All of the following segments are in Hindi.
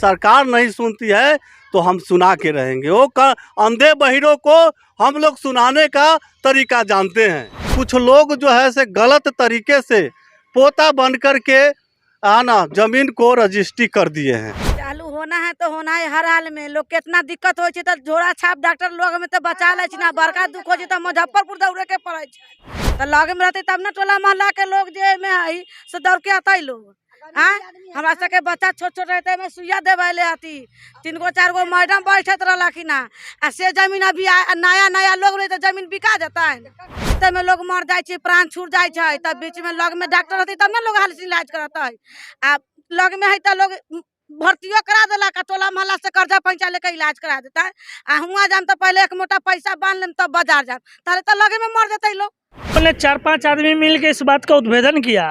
सरकार नहीं सुनती है तो हम सुना के रहेंगे। अंधे बहिरों को हम लोग सुनाने का तरीका जानते हैं। कुछ लोग जो है से गलत तरीके से पोता बन करके आना जमीन को रजिस्ट्री कर दिए हैं। चालू होना है तो होना है हर हाल में। लोग कितना दिक्कत हो तो झोरा छाप डॉक्टर लोग में तो बचा ले ना, बड़का दुख हो तो मुजफ्फरपुर दौड़े के पड़े तो लगे में रहते तब ना टोला मोहल्ला के लोग जे में आई से दौड़ के आता लोग। हाँ, हमारा सबके बच्चा छोट छोट रहते में सुइया देवे आती 3 गो 4 गो मैडम बैठत रहलखिन आ से जमीन अभी नया नया लोग रहे तो जमीन बिका जाता है में लोग मर जाए प्राण छूट जाए तब बीच में लग में डॉक्टर रहती तब ना लोग हाल से इलाज करता है। आ लग में है तो लोग भर्तियों करा दिला का टोला मोहल्ला से कर्जा पैसा लेकर इलाज करा देता है। आ हुआ जान तो पहले एक मोटा पैसा बांध लें तब बाजार जान तारे तो लगे में मर जाते लोग। हमने 4-5 आदमी मिल के इस बात का उद्भेदन किया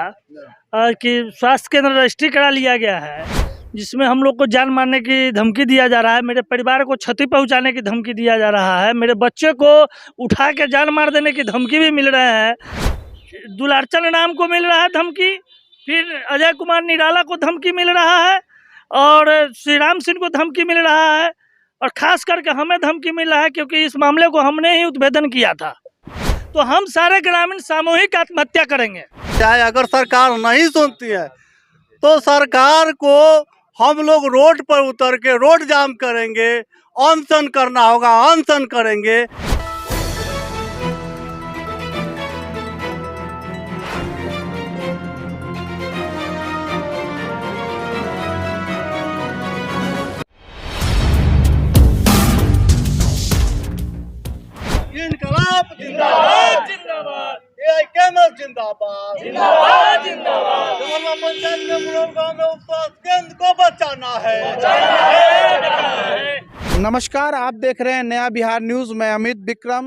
कि स्वास्थ्य केंद्र रजिस्ट्री करा लिया गया है, जिसमें हम लोग को जान मारने की धमकी दिया जा रहा है, मेरे परिवार को क्षति पहुंचाने की धमकी दिया जा रहा है, मेरे बच्चे को उठा के जान मार देने की धमकी भी मिल रहा है, दुलारचंद नाम को मिल रहा है धमकी, फिर अजय कुमार निराला को धमकी मिल रहा है और श्री राम सिंह को धमकी मिल रहा है और खास करके हमें धमकी मिल रहा है क्योंकि इस मामले को हमने ही उद्भेदन किया था। तो हम सारे ग्रामीण सामूहिक आत्महत्या करेंगे। चाहे अगर सरकार नहीं सुनती है तो सरकार को हम लोग रोड पर उतर के रोड जाम करेंगे, अनशन करना होगा, अनशन करेंगे। इनकलाब जिंदाबाद जिंदाबाद, एआईकेएमएस जिंदाबाद जिंदाबाद जिंदाबाद। पंचायत के मुरौल गांव में उपस्वास्थ्य केंद्र को बचाना है। नमस्कार, आप देख रहे हैं नया बिहार न्यूज़। मैं अमित विक्रम।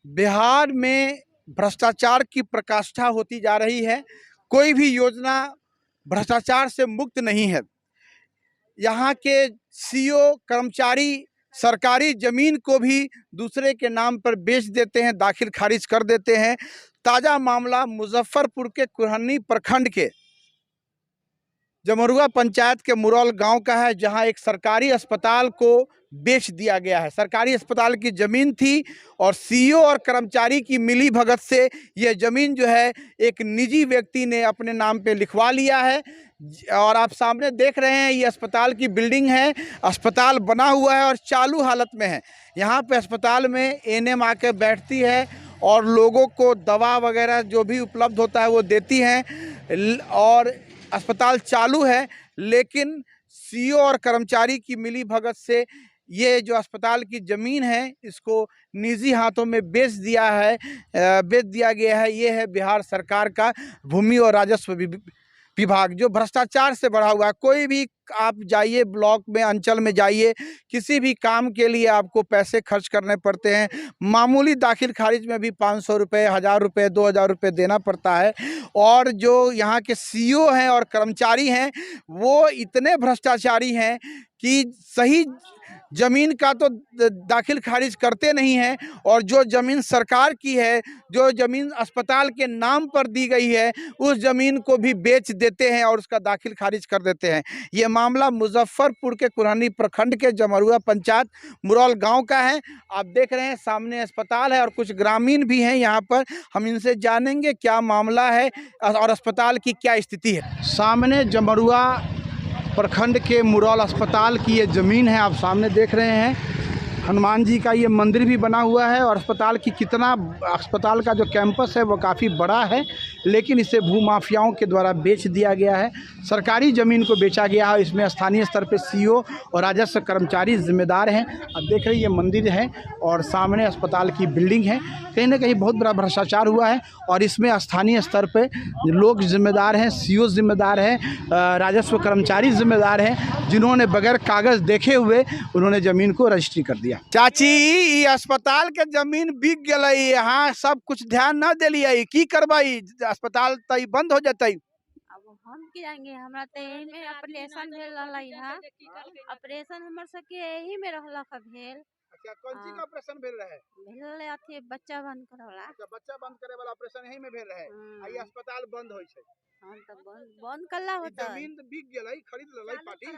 बिहार में भ्रष्टाचार की प्रकाष्ठा होती जा रही है। कोई भी योजना भ्रष्टाचार से मुक्त नहीं है। यहाँ के सीईओ कर्मचारी सरकारी ज़मीन को भी दूसरे के नाम पर बेच देते हैं, दाखिल खारिज कर देते हैं। ताज़ा मामला मुजफ्फरपुर के कुरहनी प्रखंड के जमरुआ पंचायत के मुरौल गांव का है, जहां एक सरकारी अस्पताल को बेच दिया गया है। सरकारी अस्पताल की ज़मीन थी और सीईओ और कर्मचारी की मिली भगत से यह ज़मीन जो है एक निजी व्यक्ति ने अपने नाम पे लिखवा लिया है। और आप सामने देख रहे हैं ये अस्पताल की बिल्डिंग है। अस्पताल बना हुआ है और चालू हालत में है। यहाँ पे अस्पताल में एएनएम आके बैठती है और लोगों को दवा वगैरह जो भी उपलब्ध होता है वो देती हैं और अस्पताल चालू है। लेकिन सीईओ और कर्मचारी की मिली भगत से ये जो अस्पताल की ज़मीन है इसको निजी हाथों में बेच दिया गया है। ये है बिहार सरकार का भूमि और राजस्व विभाग, जो भ्रष्टाचार से बढ़ा हुआ है। कोई भी आप जाइए ब्लॉक में, अंचल में जाइए, किसी भी काम के लिए आपको पैसे खर्च करने पड़ते हैं। मामूली दाखिल खारिज में भी 500 रुपये, 1000 रुपये, 2000 रुपये देना पड़ता है। और जो यहाँ के सीईओ हैं और कर्मचारी हैं वो इतने भ्रष्टाचारी हैं कि सही ज़मीन का तो दाखिल खारिज करते नहीं हैं और जो ज़मीन सरकार की है, जो ज़मीन अस्पताल के नाम पर दी गई है, उस ज़मीन को भी बेच देते हैं और उसका दाखिल खारिज कर देते हैं। ये मामला मुजफ्फरपुर के कुरहनी प्रखंड के जमरुआ पंचायत मुरौल गांव का है। आप देख रहे हैं सामने अस्पताल है और कुछ ग्रामीण भी हैं यहाँ पर। हम इनसे जानेंगे क्या मामला है और अस्पताल की क्या स्थिति है। सामने जमरुआ प्रखंड के मुरौल अस्पताल की ये ज़मीन है, आप सामने देख रहे हैं। हनुमान जी का ये मंदिर भी बना हुआ है और अस्पताल का जो कैंपस है वो काफ़ी बड़ा है, लेकिन इसे भूमाफियाओं के द्वारा बेच दिया गया है। सरकारी ज़मीन को बेचा गया है। इसमें स्थानीय स्तर पे सीईओ और राजस्व कर्मचारी जिम्मेदार हैं। अब देख रहे हैं ये मंदिर है और सामने अस्पताल की बिल्डिंग है। कहीं ना कहीं बहुत बड़ा भ्रष्टाचार हुआ है और इसमें स्थानीय स्तर पे लोग जिम्मेदार हैं, सीईओ जिम्मेदार हैं, राजस्व कर्मचारी जिम्मेदार हैं, जिन्होंने बगैर कागज़ देखे हुए उन्होंने ज़मीन को रजिस्ट्री कर दिया। चाची, ये अस्पताल के ज़मीन बिक गई, यहाँ सब कुछ ध्यान न दिलिए, की करवाई? अस्पताल तई बंद हो जाते। अब हम की जाएंगे, हमरा तो यही में ऑपरेशन भेल रहला है। ऑपरेशन हमर सबके यही में रहला का भेल। अच्छा, कौन चीज का ऑपरेशन भेल रहे? भेल अथी बच्चा बंद करवाला। अच्छा, बच्चा बंद करे वाला ऑपरेशन यही में भेल रहे। आ ये अस्पताल बंद होई छै। हां त बंद कल्ला होता। जमीन तो बिक गेलै, खरीद लेलै पार्टी।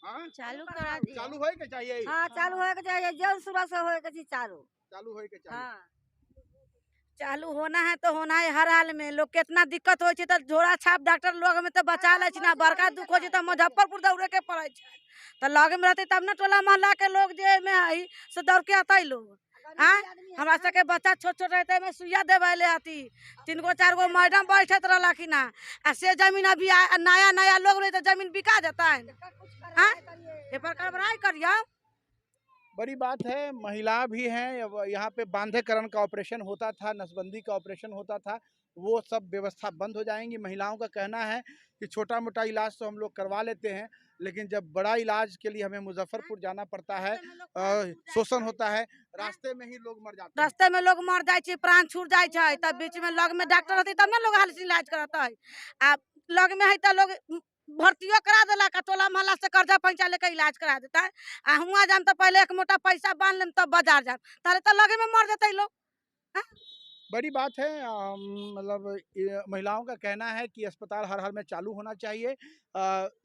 हाँ? चालू करा दिया। चालू होए के चाहिए हाँ चालू होए के चाहिए, जल्द सुबह से होए के चाहिए चालू। चालू होए के चाहिए हाँ चालू होना है तो होना है हर हाल में। लोग कितना दिक्कत हो तो झोरा छाप डॉक्टर लोग में तो बचा ले ना, बड़का दुख हो तो मुजफ्फरपुर दौड़े के पड़े तो लगे में रहते तब ना टोला मोहल्ला के लोग जे में है से दौड़ के आता लोग। हाँ हमरा सबके बच्चा छोट छोट रहते में सुइया देवे आती, 3 गो 4 गो मैडम बैठत रहला कि ना, से जमीन अभी नया नया लोग रहे तो जमीन बिका जाता है। हाँ ये पर कार्रवाई करिए। बड़ी बात है, महिला भी हैं। अब यहाँ पे बांधेकरण का ऑपरेशन होता था, नसबंदी का ऑपरेशन होता था, वो सब व्यवस्था बंद हो जाएंगी। महिलाओं का कहना है कि छोटा मोटा इलाज तो हम लोग करवा लेते हैं, लेकिन जब बड़ा इलाज के लिए हमें मुजफ्फरपुर जाना पड़ता है, शोषण होता है, रास्ते में ही लोग मर जाते हैं। रास्ते में लोग मर जाए, प्राण छूट जाए, तब बीच में लग में डॉक्टर रहते तब ना लोग हाल से इलाज कराता है। आ लग में है तो लोग भर्तियों करा देला का, टोला मोहल्ला से कर्जा पैसा लेकर इलाज करा देता है। आ हुआ जान तो पहले एक मोटा पैसा बांध लेम तब बाजार जाम, ताले तो लगे में मर जाते लोग। बड़ी बात है। मतलब महिलाओं का कहना है कि अस्पताल हर हाल में चालू होना चाहिए।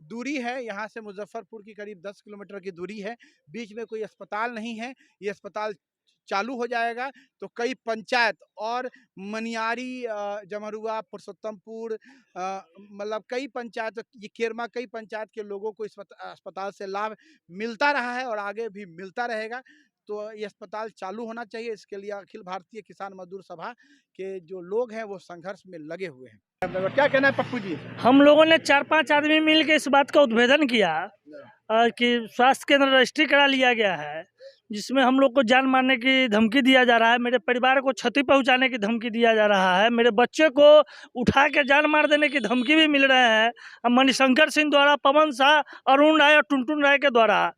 दूरी है यहाँ से मुजफ्फरपुर की करीब 10 किलोमीटर की दूरी है, बीच में कोई अस्पताल नहीं है। ये अस्पताल चालू हो जाएगा तो कई पंचायत और मनियारी, जमरुआ, पुरुषोत्तमपुर, मतलब कई पंचायत, ये केरमा, कई पंचायत के लोगों को इस अस्पताल से लाभ मिलता रहा है और आगे भी मिलता रहेगा। तो ये अस्पताल चालू होना चाहिए। इसके लिए अखिल भारतीय किसान मजदूर सभा के जो लोग हैं वो संघर्ष में लगे हुए हैं। क्या कहना है पप्पू जी? हम लोगों ने 4-5 आदमी मिल के इस बात का उद्भेदन किया कि स्वास्थ्य केंद्र रजिस्ट्री करा लिया गया है, जिसमें हम लोग को जान मारने की धमकी दिया जा रहा है, मेरे परिवार को क्षति पहुंचाने की धमकी दिया जा रहा है, मेरे बच्चे को उठा के जान मार देने की धमकी भी मिल रहे हैं। मणिशंकर सिंह द्वारा, पवन शाह, अरुण राय और टुनटुन राय के द्वारा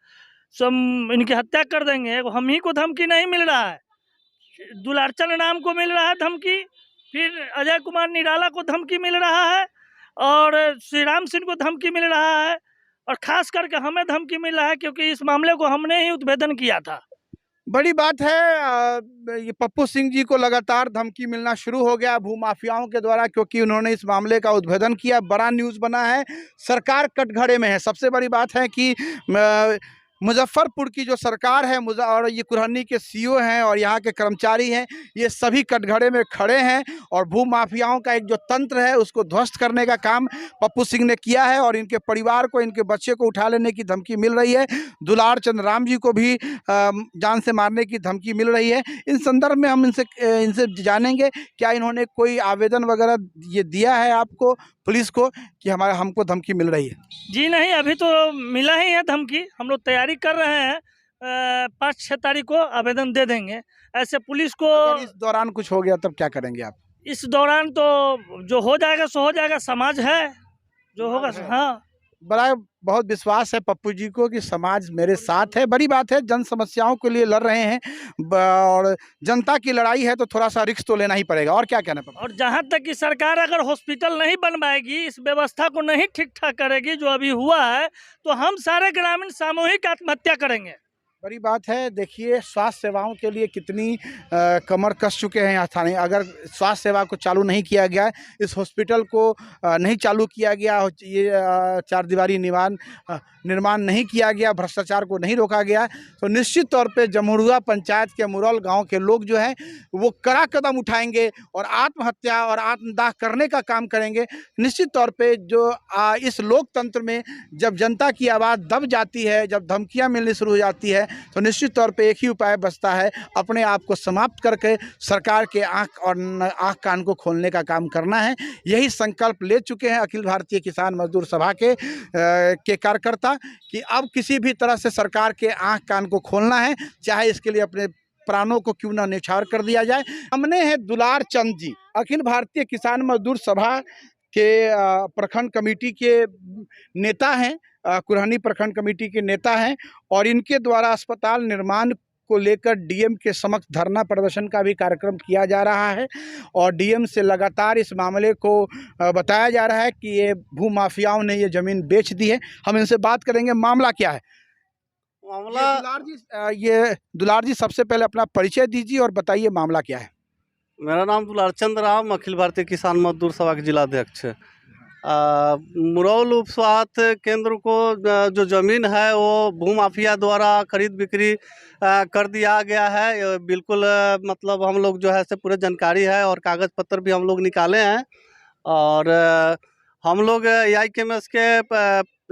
सब इनकी हत्या कर देंगे। हम ही को धमकी नहीं मिल रहा है, दुलारचंद राम को मिल रहा है धमकी, फिर अजय कुमार निराला को धमकी मिल रहा है, और श्री राम सिंह को धमकी मिल रहा है, और खास करके हमें धमकी मिल रहा है क्योंकि इस मामले को हमने ही उद्भेदन किया था। बड़ी बात है। ये पप्पू सिंह जी को लगातार धमकी मिलना शुरू हो गया भूमाफियाओं के द्वारा, क्योंकि उन्होंने इस मामले का उद्भेदन किया। बड़ा न्यूज़ बना है, सरकार कटघरे में है। सबसे बड़ी बात है कि मुजफ्फरपुर की जो सरकार है और ये कुरहनी के सीईओ हैं और यहाँ के कर्मचारी हैं, ये सभी कटघरे में खड़े हैं और भूमाफियाओं का एक जो तंत्र है उसको ध्वस्त करने का काम पप्पू सिंह ने किया है। और इनके परिवार को, इनके बच्चे को उठा लेने की धमकी मिल रही है। दुलारचंद राम जी को भी जान से मारने की धमकी मिल रही है। इन संदर्भ में हम इनसे जानेंगे क्या इन्होंने कोई आवेदन वगैरह ये दिया है आपको, पुलिस को, कि हमको धमकी मिल रही है? जी नहीं, अभी तो मिला ही है धमकी। हम लोग तैयारी कर रहे हैं, 5-6 तारीख को आवेदन दे देंगे। ऐसे पुलिस को अगर इस दौरान कुछ हो गया तब क्या करेंगे आप? इस दौरान तो जो हो जाएगा सो हो जाएगा, समाज है जो होगा। हाँ, बड़ा बहुत विश्वास है पप्पू जी को कि समाज मेरे साथ है। बड़ी बात है, जन समस्याओं के लिए लड़ रहे हैं और जनता की लड़ाई है तो थोड़ा सा रिस्क तो लेना ही पड़ेगा। और क्या कहना पड़ेगा? और जहाँ तक कि सरकार अगर हॉस्पिटल नहीं बनवाएगी, इस व्यवस्था को नहीं ठीक ठाक करेगी जो अभी हुआ है, तो हम सारे ग्रामीण सामूहिक आत्महत्या करेंगे। बड़ी बात है। देखिए स्वास्थ्य सेवाओं के लिए कितनी कमर कस चुके हैं यहाँ स्थानीय। अगर स्वास्थ्य सेवा को चालू नहीं किया गया, इस हॉस्पिटल को नहीं चालू किया गया, ये चारदीवारी निर्माण नहीं किया गया, भ्रष्टाचार को नहीं रोका गया, तो निश्चित तौर पे जमुरुआ पंचायत के मुरल गांव के लोग जो हैं वो कड़ा कदम उठाएंगे और आत्महत्या और आत्मदाह करने का काम करेंगे। निश्चित तौर पे जो इस लोकतंत्र में जब जनता की आवाज़ दब जाती है, जब धमकियाँ मिलनी शुरू हो जाती है, तो निश्चित तौर पे एक ही उपाय बचता है, अपने आप को समाप्त करके सरकार के आँख कान को खोलने का काम करना है। यही संकल्प ले चुके हैं अखिल भारतीय किसान मजदूर सभा के कार्यकर्ता कि अब किसी भी तरह से सरकार के आँख कान को खोलना है, चाहे इसके लिए अपने प्राणों को क्यों ना न्यौछावर कर दिया जाए। हमने हैं दुलारचंद जी, अखिल भारतीय किसान मजदूर सभा के प्रखंड कमेटी के नेता हैं, कुरहनी प्रखंड कमेटी के नेता हैं, और इनके द्वारा अस्पताल निर्माण को लेकर डीएम के समक्ष धरना प्रदर्शन का भी कार्यक्रम किया जा रहा है। और डीएम से लगातार इस मामले को बताया जा रहा है कि ये भूमाफियाओं ने ये ज़मीन बेच दी है। हम इनसे बात करेंगे, मामला क्या है मामला? ये दुलार जी सबसे पहले अपना परिचय दीजिए और बताइए मामला क्या है। मेरा नाम दुलारचंद राम, अखिल भारतीय किसान मजदूर सभा के जिलाध्यक्ष है। मुरौल उप स्वास्थ्य केंद्र को जो ज़मीन है वो भूमाफिया द्वारा खरीद बिक्री कर दिया गया है। बिल्कुल मतलब हम लोग जो है से पूरे जानकारी है और कागज़ पत्र भी हम लोग निकाले हैं और हम लोग AIKMS के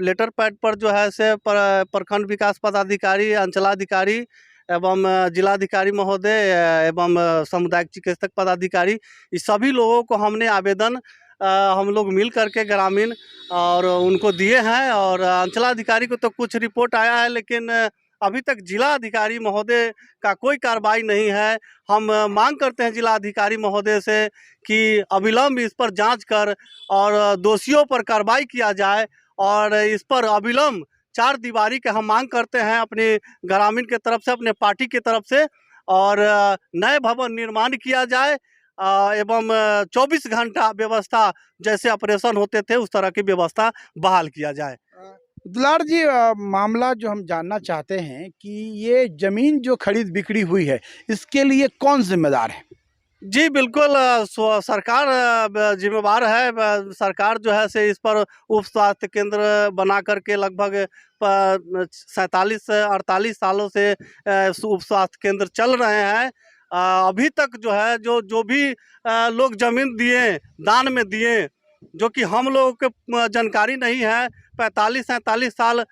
लेटर पैड पर जो है से प्रखंड विकास पदाधिकारी, अंचलाधिकारी एवं जिलाधिकारी महोदय एवं सामुदायिक चिकित्सक पदाधिकारी, इस सभी लोगों को हमने आवेदन हम लोग मिल करके ग्रामीण और उनको दिए हैं और अंचलाधिकारी को तो कुछ रिपोर्ट आया है, लेकिन अभी तक जिला अधिकारी महोदय का कोई कार्रवाई नहीं है। हम मांग करते हैं जिला अधिकारी महोदय से कि अविलंब इस पर जांच कर और दोषियों पर कार्रवाई किया जाए और इस पर अविलंब 4 दीवारी के हम मांग करते हैं अपने ग्रामीण के तरफ से, अपने पार्टी की तरफ से, और नए भवन निर्माण किया जाए एवं 24 घंटा व्यवस्था जैसे ऑपरेशन होते थे उस तरह की व्यवस्था बहाल किया जाए। दुलार जी, मामला जो हम जानना चाहते हैं कि ये ज़मीन जो खरीद बिक्री हुई है इसके लिए कौन जिम्मेदार है? जी बिल्कुल, सरकार जिम्मेवार है। सरकार जो है से इस पर उप स्वास्थ्य केंद्र बना करके लगभग 47-48 सालों से उप स्वास्थ्य केंद्र चल रहे हैं। अभी तक जो है जो भी लोग ज़मीन दिए, दान में दिए, जो कि हम लोगों को जानकारी नहीं है। 45-47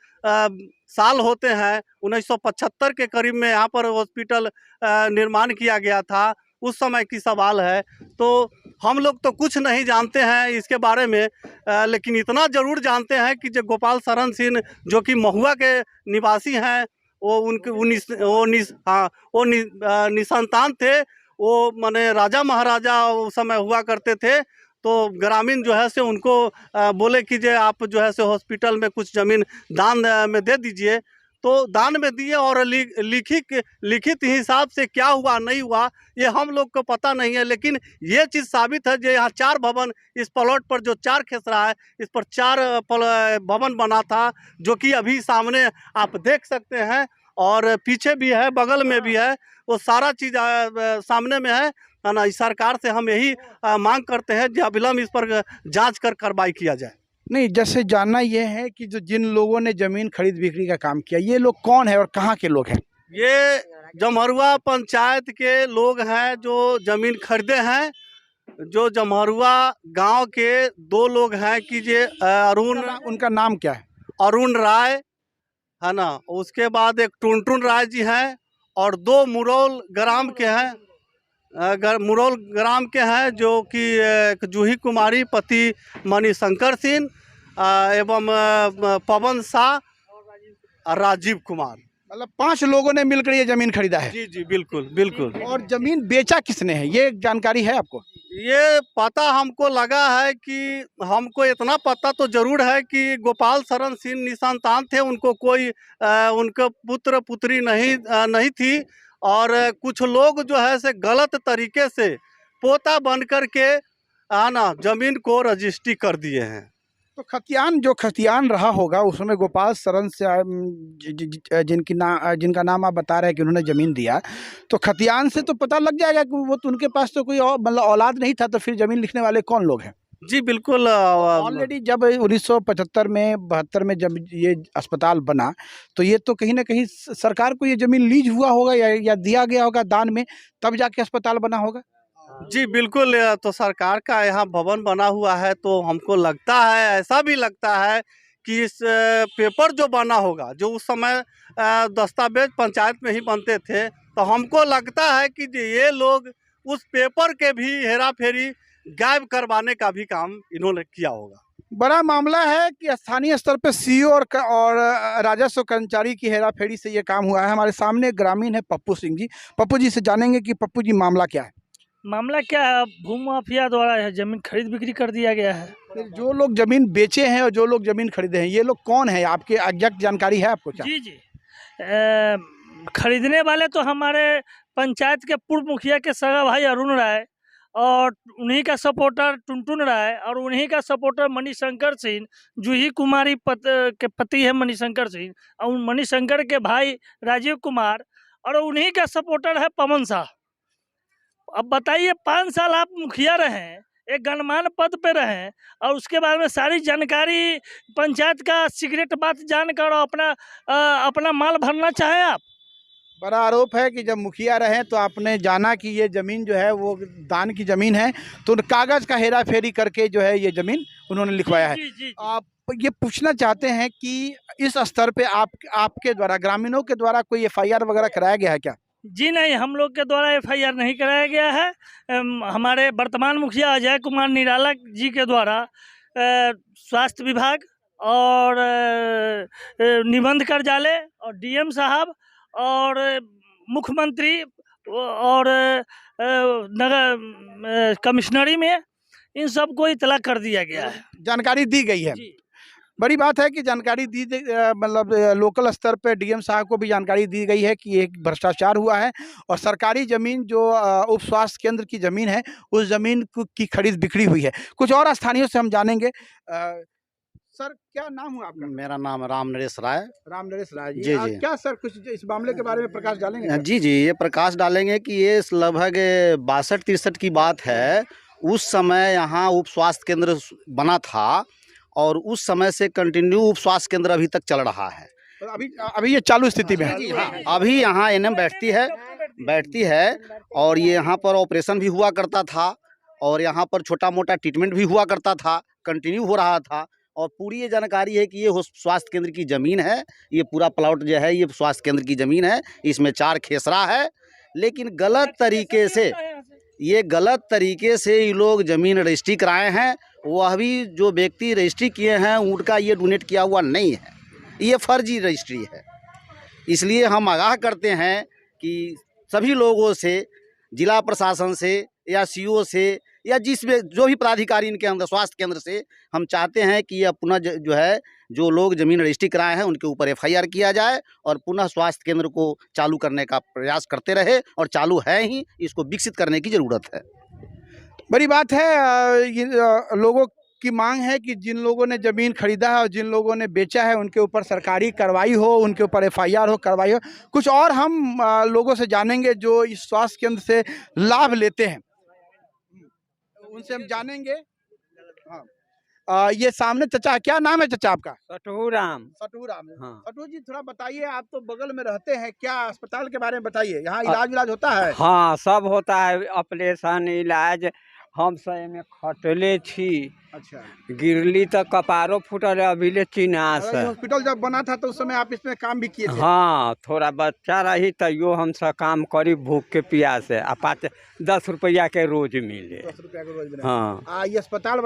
साल होते हैं। 1975 के करीब में यहाँ पर हॉस्पिटल निर्माण किया गया था, उस समय की सवाल है। तो हम लोग तो कुछ नहीं जानते हैं इसके बारे में, लेकिन इतना ज़रूर जानते हैं कि जो गोपाल शरण सिंह जो कि महुआ के निवासी हैं, वो निसंतान थे। वो माने राजा महाराजा उस समय हुआ करते थे। तो ग्रामीण जो है से उनको बोले कि जे आप जो है से हॉस्पिटल में कुछ ज़मीन दान में दे दीजिए। तो दान में दिए और लिखित हिसाब से क्या हुआ नहीं हुआ ये हम लोग को पता नहीं है, लेकिन ये चीज़ साबित है जो यहाँ 4 भवन इस प्लॉट पर जो 4 खेसरा है, इस पर 4 भवन बना था, जो कि अभी सामने आप देख सकते हैं और पीछे भी है, बगल में भी है, वो सारा चीज़ सामने में है ना। इस सरकार से हम यही मांग करते हैं कि अविलंब इस पर जांच कर कार्रवाई किया जाए। नहीं, जैसे जानना ये है कि जो जिन लोगों ने ज़मीन खरीद बिक्री का काम किया, ये लोग कौन है और कहाँ के लोग हैं? ये जमहरुआ पंचायत के लोग हैं जो ज़मीन खरीदे हैं। जो जमहरुआ गांव के 2 लोग हैं कि जे उनका नाम क्या है? अरुण राय है ना, उसके बाद एक टुनटुन राय जी हैं और 2 मुरौल ग्राम के हैं। मुरौल ग्राम के हैं जो कि एक जूही कुमारी पति मणिशंकर सिंह एवं पवन शाह और राजीव कुमार, मतलब 5 लोगों ने मिलकर ये ज़मीन खरीदा है। जी जी बिल्कुल बिल्कुल। और ज़मीन बेचा किसने है, ये जानकारी है आपको? ये पता हमको लगा है कि हमको इतना पता तो जरूर है कि गोपाल शरण सिंह निसंतान थे, उनको कोई उनके पुत्र पुत्री नहीं थी और कुछ लोग जो है से गलत तरीके से पोता बन कर के ना ज़मीन को रजिस्ट्री कर दिए हैं। तो खतियान रहा होगा उसमें गोपाल शरण से जिनका नाम आप बता रहे हैं कि उन्होंने ज़मीन दिया, तो खतियान से तो पता लग जाएगा कि वो तो उनके पास तो कोई मतलब औलाद नहीं था, तो फिर ज़मीन लिखने वाले कौन लोग हैं? जी बिल्कुल। ऑलरेडी जब 1975 में 72 में जब ये अस्पताल बना, तो ये तो कहीं ना कहीं सरकार को ये ज़मीन लीज हुआ होगा या दिया गया होगा दान में, तब जाके अस्पताल बना होगा। जी बिल्कुल, तो सरकार का यहाँ भवन बना हुआ है, तो हमको लगता है, ऐसा भी लगता है कि इस पेपर जो बना होगा, जो उस समय दस्तावेज पंचायत में ही बनते थे, तो हमको लगता है कि ये लोग उस पेपर के भी हेरा फेरी गायब करवाने का भी काम इन्होंने किया होगा। बड़ा मामला है कि स्थानीय स्तर पे सीईओ और राजस्व कर्मचारी की हेराफेरी से ये काम हुआ है। हमारे सामने ग्रामीण है पप्पू सिंह जी। पप्पू जी से जानेंगे कि पप्पू जी मामला क्या है? मामला क्या है, भूमाफिया द्वारा है ज़मीन खरीद बिक्री कर दिया गया है। फिर जो लोग ज़मीन बेचे हैं और जो लोग ज़मीन खरीदे हैं, ये लोग कौन है? आपके एग्जैक्ट जानकारी है आपको क्या? जी जी, खरीदने वाले तो हमारे पंचायत के पूर्व मुखिया के सगा भाई अरुण राय और उन्हीं का सपोर्टर टुनटुन राय और उन्हीं का सपोर्टर मणिशंकर सिंह, जूही कुमारी के पति है मणिशंकर सिंह, और मणिशंकर के भाई राजीव कुमार, और उन्हीं का सपोर्टर है पवन शाह। अब बताइए, 5 साल आप मुखिया रहे, एक गणमान्य पद पे रहें और उसके बाद में सारी जानकारी पंचायत का सीक्रेट बात जानकर अपना माल भरना चाहें आप? बड़ा आरोप है कि जब मुखिया रहे तो आपने जाना कि ये ज़मीन जो है वो दान की ज़मीन है, तो कागज़ का हेरा फेरी करके जो है ये ज़मीन उन्होंने लिखवाया है। जी, जी, जी। आप ये पूछना चाहते हैं कि इस स्तर पे आपके द्वारा, ग्रामीणों के द्वारा कोई एफआईआर वगैरह कराया गया है क्या? जी नहीं, हम लोग के द्वारा एफआईआर नहीं कराया गया है। हमारे वर्तमान मुखिया अजय कुमार निराला जी के द्वारा स्वास्थ्य विभाग और निबंध कार्यालय और डीएम साहब और मुख्यमंत्री और नगर कमिश्नरी में इन सबको इतला कर दिया गया है। जानकारी दी गई है। जी। बड़ी बात है कि जानकारी मतलब लोकल स्तर पे डीएम साहब को भी जानकारी दी गई है कि एक भ्रष्टाचार हुआ है और सरकारी ज़मीन जो उप स्वास्थ्य केंद्र की ज़मीन है, उस ज़मीन की खरीद बिक्री हुई है। कुछ और स्थानीयों से हम जानेंगे। सर, क्या नाम हुआ आपका? मेरा नाम राम नरेश राय। राम नरेश राय जी। जी, जी। क्या सर कुछ इस मामले के बारे में प्रकाश डालेंगे सर? जी, ये प्रकाश डालेंगे कि ये लगभग 62-63 की बात है। उस समय यहाँ उप स्वास्थ्य केंद्र बना था और उस समय से कंटिन्यू उप स्वास्थ्य केंद्र अभी तक चल रहा है। और अभी ये चालू स्थिति में है। जी हाँ, अभी यहाँ एनएम बैठती है और ये यहाँ पर ऑपरेशन भी हुआ करता था और यहाँ पर छोटा मोटा ट्रीटमेंट भी हुआ करता था, कंटिन्यू हो रहा था। और पूरी ये जानकारी है कि ये स्वास्थ्य केंद्र की ज़मीन है, ये पूरा प्लॉट जो है ये स्वास्थ्य केंद्र की ज़मीन है। इसमें 4 खेसरा है, लेकिन गलत तरीके से ये लोग ज़मीन रजिस्ट्री कराए हैं। वह भी जो व्यक्ति रजिस्ट्री किए हैं उनका ये डोनेट किया हुआ नहीं है, ये फर्जी रजिस्ट्री है। इसलिए हम आगाह करते हैं कि सभी लोगों से, जिला प्रशासन से या सीओ से या जो भी पदाधिकारी इनके अंदर स्वास्थ्य केंद्र से, हम चाहते हैं कि यह पुनः जो है जो लोग ज़मीन रजिस्ट्री कराए हैं उनके ऊपर एफआईआर किया जाए और पुनः स्वास्थ्य केंद्र को चालू करने का प्रयास करते रहे। और चालू है ही, इसको विकसित करने की ज़रूरत है। बड़ी बात है। लोगों की मांग है कि जिन लोगों ने ज़मीन खरीदा है और जिन लोगों ने बेचा है उनके ऊपर सरकारी कार्रवाई हो, उनके ऊपर एफआईआर हो, कार्रवाई हो। कुछ और हम लोगों से जानेंगे जो इस स्वास्थ्य केंद्र से लाभ लेते हैं, उनसे हम जानेंगे। हाँ, ये सामने चचा, क्या नाम है चचा आपका? सटू राम। हाँ। सटू जी, थोड़ा बताइए, आप तो बगल में रहते हैं, क्या अस्पताल के बारे में बताइए। यहाँ इलाज होता है? हाँ, सब होता है, ऑपरेशन इलाज। हम सब में खटले छी। अच्छा। गिरली तो कपारो फूटल, अभी ले चिन्हास। हॉस्पिटल जब बना था तो उस समय आप इसमें काम भी किए थे? हाँ, थोड़ा बच्चा रही तैयो हम सब काम करी भूख के प्यास से। 10 रुपया के रोज मिले। 10 रुपया के रोज मिले। हाँ। ये अस्पताल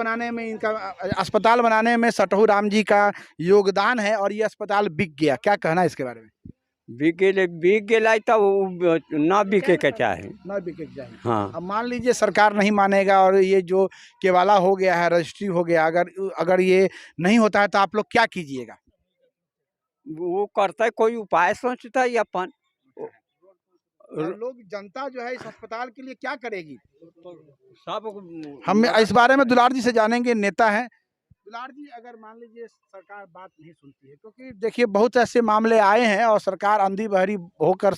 बनाने में सटहू राम जी का योगदान है और ये अस्पताल बिक गया, क्या कहना है इसके बारे में? बिक गए तो न बिके के चाहे, न बिके के चाहे। हाँ। अब मान लीजिए सरकार नहीं मानेगा और ये जो केवाला हो गया है, रजिस्ट्री हो गया, अगर ये नहीं होता है तो आप लोग क्या कीजिएगा? वो करता है, कोई उपाय सोचता है अपन। लोग, जनता जो है इस अस्पताल के लिए क्या करेगी? सब हम इस बारे में दुलार जी से जानेंगे, नेता हैं। दुलार जी, अगर मान लीजिए सरकार बात नहीं सुनती है, क्योंकि देखिए बहुत ऐसे मामले आए हैं और सरकार अंधी बहरी होकर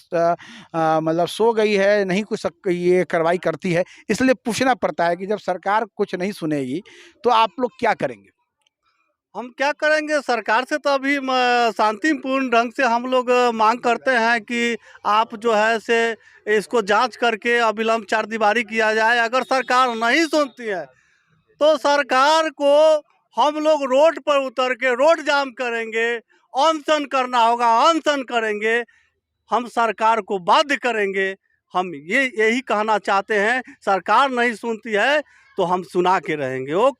मतलब सो गई है, नहीं कुछ ये कार्रवाई करती है, इसलिए पूछना पड़ता है कि जब सरकार कुछ नहीं सुनेगी तो आप लोग क्या करेंगे? हम क्या करेंगे? सरकार से तो अभी शांतिपूर्ण ढंग से हम लोग मांग करते हैं कि आप जो है से इसको जांच करके अविलंब 4 दीवारी किया जाए। अगर सरकार नहीं सुनती है तो सरकार को हम लोग रोड पर उतर के रोड जाम करेंगे, अनशन करना होगा, अनशन करेंगे, हम सरकार को बाध्य करेंगे। हम यही कहना चाहते हैं, सरकार नहीं सुनती है तो हम सुना के रहेंगे। वो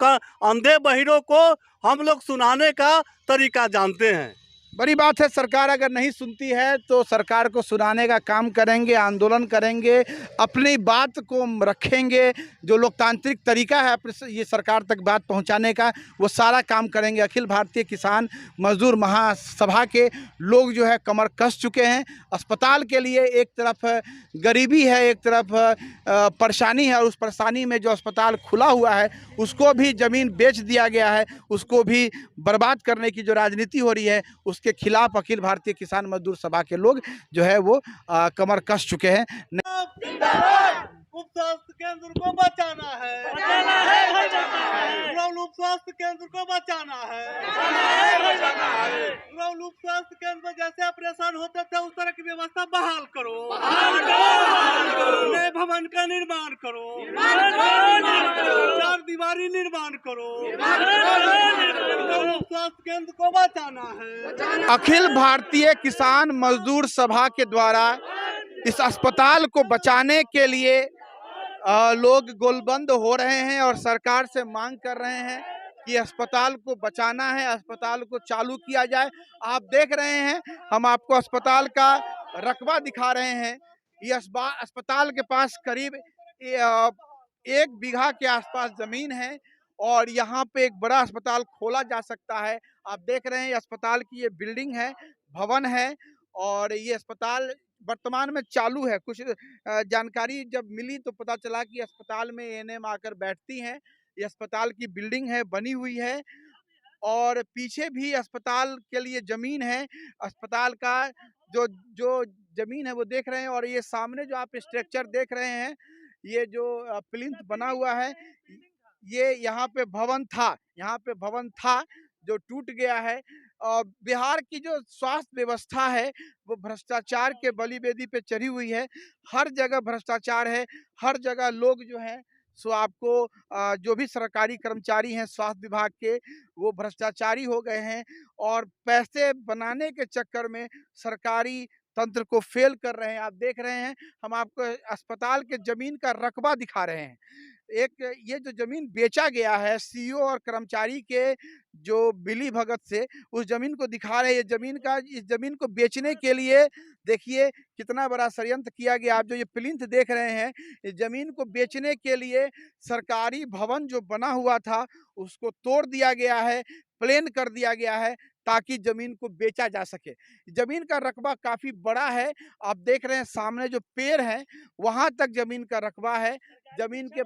अंधे बहिरों को हम लोग सुनाने का तरीका जानते हैं। बड़ी बात है, सरकार अगर नहीं सुनती है तो सरकार को सुनाने का काम करेंगे, आंदोलन करेंगे, अपनी बात को रखेंगे। जो लोकतांत्रिक तरीका है ये सरकार तक बात पहुंचाने का, वो सारा काम करेंगे। अखिल भारतीय किसान मजदूर महासभा के लोग जो है कमर कस चुके हैं। अस्पताल के लिए एक तरफ गरीबी है, एक तरफ परेशानी है, और उस परेशानी में जो अस्पताल खुला हुआ है उसको भी ज़मीन बेच दिया गया है, उसको भी बर्बाद करने की जो राजनीति हो रही है उसके खिलाफ अखिल भारतीय किसान मजदूर सभा के लोग जो है वो कमर कस चुके हैं। उप स्वास्थ्य केंद्र को बचाना है, बचाना है भाई, बचाना है। रुरल उप स्वास्थ्य केंद्र को बचाना है, रुरल उप स्वास्थ्य केंद्र में जैसे ऑपरेशन होते थे उस तरह की व्यवस्था बहाल करो, नए भवन का निर्माण करो, चार दीवारी निर्माण करो, रुरल उप स्वास्थ्य केंद्र को बचाना है। अखिल भारतीय किसान मजदूर सभा के द्वारा इस अस्पताल को बचाने के लिए लोग गोलबंद हो रहे हैं और सरकार से मांग कर रहे हैं कि अस्पताल को बचाना है, अस्पताल को चालू किया जाए। आप देख रहे हैं, हम आपको अस्पताल का रकबा दिखा रहे हैं। ये अस्पताल के पास करीब 1 बीघा के आसपास जमीन है और यहाँ पे एक बड़ा अस्पताल खोला जा सकता है। आप देख रहे हैं अस्पताल की ये बिल्डिंग है, भवन है और ये अस्पताल वर्तमान में चालू है। कुछ जानकारी जब मिली तो पता चला कि अस्पताल में एएनएम आकर बैठती हैं। ये अस्पताल की बिल्डिंग है, बनी हुई है और पीछे भी अस्पताल के लिए जमीन है। अस्पताल का जो जमीन है वो देख रहे हैं और ये सामने जो आप स्ट्रक्चर देख रहे हैं, ये जो प्लिंथ बना हुआ है, ये यहाँ पे भवन था जो टूट गया है। बिहार की जो स्वास्थ्य व्यवस्था है वो भ्रष्टाचार के बलि बेदी पे चढ़ी हुई है। हर जगह भ्रष्टाचार है, हर जगह लोग जो हैं सो आपको जो भी सरकारी कर्मचारी हैं स्वास्थ्य विभाग के, वो भ्रष्टाचारी हो गए हैं और पैसे बनाने के चक्कर में सरकारी तंत्र को फेल कर रहे हैं। आप देख रहे हैं, हम आपको अस्पताल के जमीन का रकबा दिखा रहे हैं। ये जो जमीन बेचा गया है सीईओ और कर्मचारी के जो मिली भगत से, उस जमीन को दिखा रहे हैं। इस जमीन को बेचने के लिए देखिए कितना बड़ा षड्यंत्र किया गया। आप जो ये प्लिंथ देख रहे हैं, इस जमीन को बेचने के लिए सरकारी भवन जो बना हुआ था उसको तोड़ दिया गया है, प्लेन कर दिया गया है ताकि जमीन को बेचा जा सके। जमीन का रकबा काफी बड़ा है। आप देख रहे हैं सामने जो पेड़ है वहां तक जमीन का रकबा है। जमीन के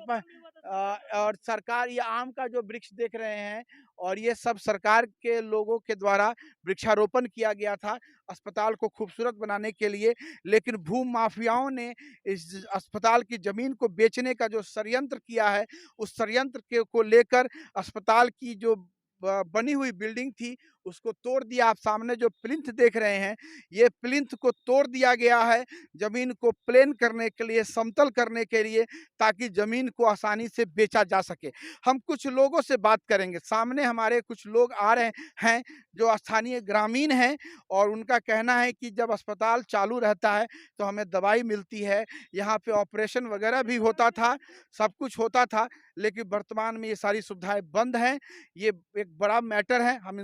और सरकार, ये आम का जो वृक्ष देख रहे हैं और ये सब सरकार के लोगों के द्वारा वृक्षारोपण किया गया था अस्पताल को खूबसूरत बनाने के लिए, लेकिन भू माफियाओं ने इस अस्पताल की जमीन को बेचने का जो षड्यंत्र किया है, उस षड्यंत्र को लेकर अस्पताल की जो बनी हुई बिल्डिंग थी उसको तोड़ दिया। आप सामने जो प्लिंथ देख रहे हैं, ये प्लिंथ को तोड़ दिया गया है जमीन को प्लेन करने के लिए, समतल करने के लिए, ताकि जमीन को आसानी से बेचा जा सके। हम कुछ लोगों से बात करेंगे। सामने हमारे कुछ लोग आ रहे हैं जो स्थानीय ग्रामीण हैं और उनका कहना है कि जब अस्पताल चालू रहता है तो हमें दवाई मिलती है, यहाँ पे ऑपरेशन वगैरह भी होता था, सब कुछ होता था, लेकिन वर्तमान में ये सारी सुविधाएं बंद हैं। ये एक बड़ा मैटर है। हम